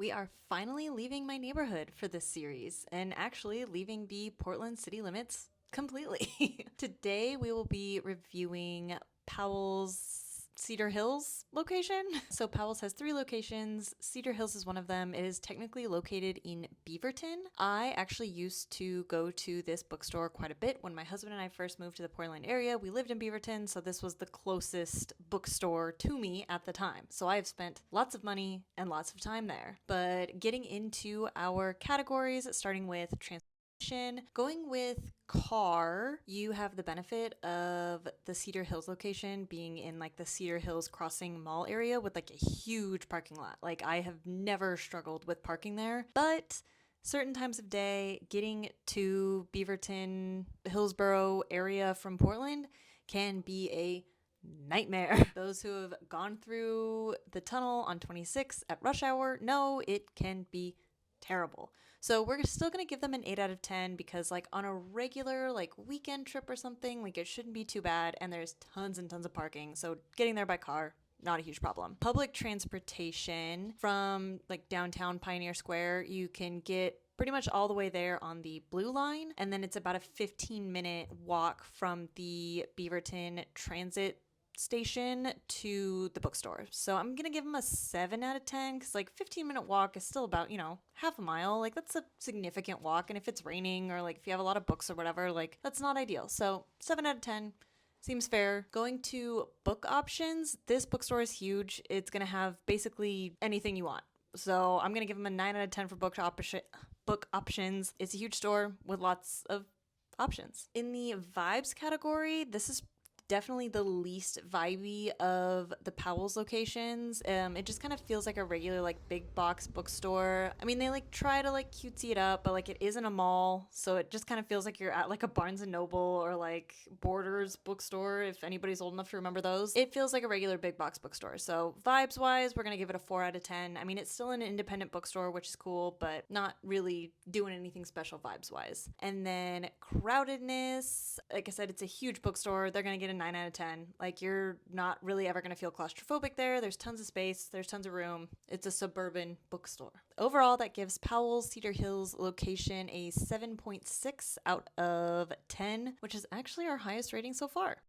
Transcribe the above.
We are finally leaving my neighborhood for this series and actually leaving the Portland city limits completely. Today we will be reviewing Powell's Cedar Hills location. So Powell's has 3 locations. Cedar Hills is one of them. It is technically located in Beaverton. I actually used to go to this bookstore quite a bit when my husband and I first moved to the Portland area. We lived in Beaverton, so this was the closest bookstore to me at the time. So I have spent lots of money and lots of time there. But getting into our categories, starting with transportation. Going with car, you have the benefit of the Cedar Hills location being in like the Cedar Hills Crossing Mall area with like a huge parking lot. Like I have never struggled with parking there, but certain times of day, getting to Beaverton, Hillsboro area from Portland can be a nightmare. Those who have gone through the tunnel on 26 at rush hour know it can be terrible. So we're still going to give them an 8 out of 10 because like on a regular like weekend trip or something, like it shouldn't be too bad and there's tons and tons of parking. So getting there by car, not a huge problem. Public transportation from like downtown Pioneer Square, you can get pretty much all the way there on the blue line, and then it's about a 15-minute walk from the Beaverton Transit station to the bookstore. So I'm gonna give them a 7 out of 10 because like 15-minute walk is still about, half a mile. Like that's a significant walk. And if it's raining or like if you have a lot of books or whatever, like that's not ideal. So 7 out of 10 seems fair. Going to book options, this bookstore is huge. It's gonna have basically anything you want. So I'm gonna give them a 9 out of 10 for book options. It's a huge store with lots of options. In the vibes category, this is definitely the least vibey of the Powell's locations. It just kind of feels like a regular like big box bookstore. I mean, they like try to like cutesy it up, but like it isn't a mall, so it just kind of feels like you're at like a Barnes and Noble or like Borders bookstore, if anybody's old enough to remember those. It feels like a regular big box bookstore. So vibes wise, we're gonna give it a 4 out of 10. I mean, it's still an independent bookstore, which is cool, but not really doing anything special vibes wise. And then crowdedness, like I said, it's a huge bookstore. They're gonna get a 9 out of 10. Like you're not really ever going to feel claustrophobic there. There's tons of space, there's tons of room. It's a suburban bookstore. Overall, that gives Powell's Cedar Hills location a 7.6 out of 10, which is actually our highest rating so far.